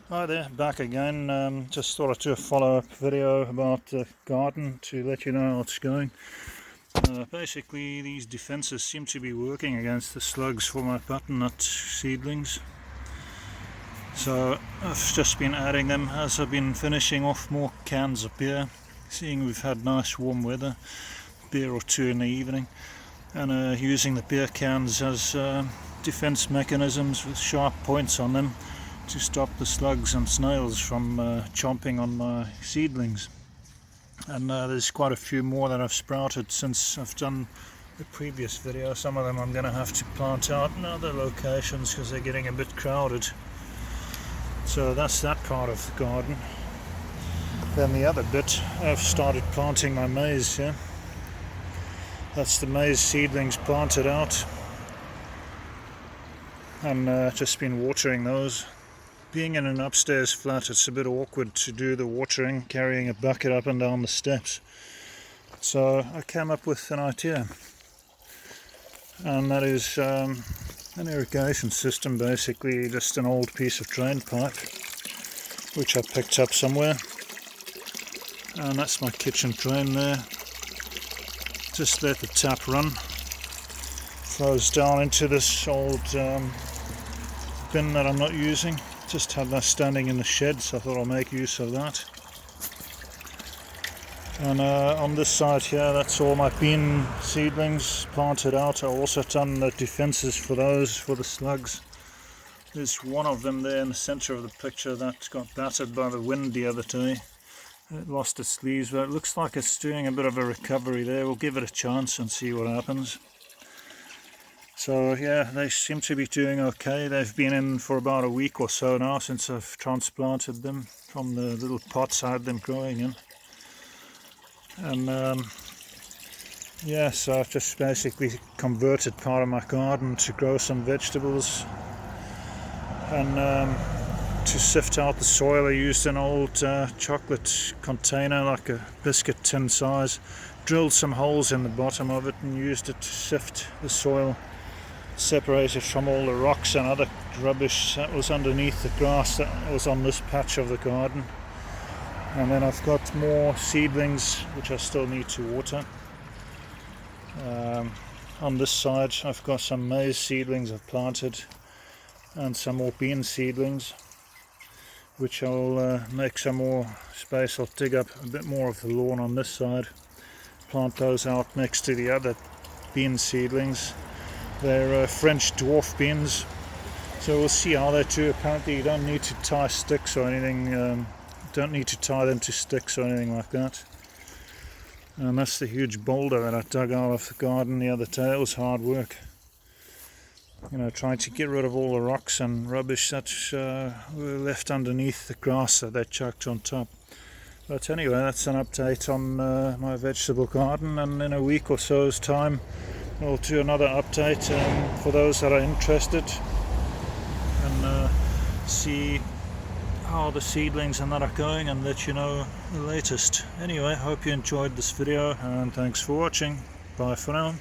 Hi there, back again. Just thought I'd do a follow-up video about the garden to let you know how it's going. Basically, these defenses seem to be working against the slugs for my butternut seedlings. So I've just been adding them as I've been finishing off more cans of beer, seeing we've had nice warm weather, beer or two in the evening, and using the beer cans as defense mechanisms with sharp points on them to stop the slugs and snails from chomping on my seedlings. And there's quite a few more that I've sprouted since I've done the previous video. Some of them I'm going to have to plant out in other locations because they're getting a bit crowded. So that's that part of the garden. Then the other bit, I've started planting my maize here. That's the maize seedlings planted out, and just been watering those. Being in an upstairs flat, it's a bit awkward to do the watering, carrying a bucket up and down the steps. So I came up with an idea, and that is an irrigation system, basically just an old piece of drain pipe which I picked up somewhere, and that's my kitchen drain there. Just let the tap run, flows down into this old bin that I'm not using. Just had that standing in the shed, so I thought I'll make use of that. And on this side here, that's all my bean seedlings planted out. I've also done the defenses for those, for the slugs. There's one of them there in the center of the picture that got battered by the wind the other day. It lost its leaves, but it looks like it's doing a bit of a recovery there. We'll give it a chance and see what happens. So yeah, they seem to be doing okay. They've been in for about a week or so now since I've transplanted them from the little pots I had them growing in. And yeah, so I've just basically converted part of my garden to grow some vegetables. And to sift out the soil, I used an old chocolate container, like a biscuit tin size, drilled some holes in the bottom of it and used it to sift the soil, separated from all the rocks and other rubbish that was underneath the grass that was on this patch of the garden. And then I've got more seedlings which I still need to water. On this side I've got some maize seedlings I've planted and some more bean seedlings, which I'll make some more space. I'll dig up a bit more of the lawn on this side, plant those out next to the other bean seedlings. They're French dwarf beans, so we'll see how they do. Apparently you don't need to tie sticks or anything, don't need to tie them to sticks or anything like that. And that's the huge boulder that I dug out of the garden the other day. It was hard work, you know, trying to get rid of all the rocks and rubbish that were left underneath the grass that they chucked on top. But anyway, that's an update on my vegetable garden, and in a week or so's time I'll do another update for those that are interested, and see how the seedlings and that are going, and let you know the latest. Anyway, hope you enjoyed this video, and thanks for watching. Bye for now.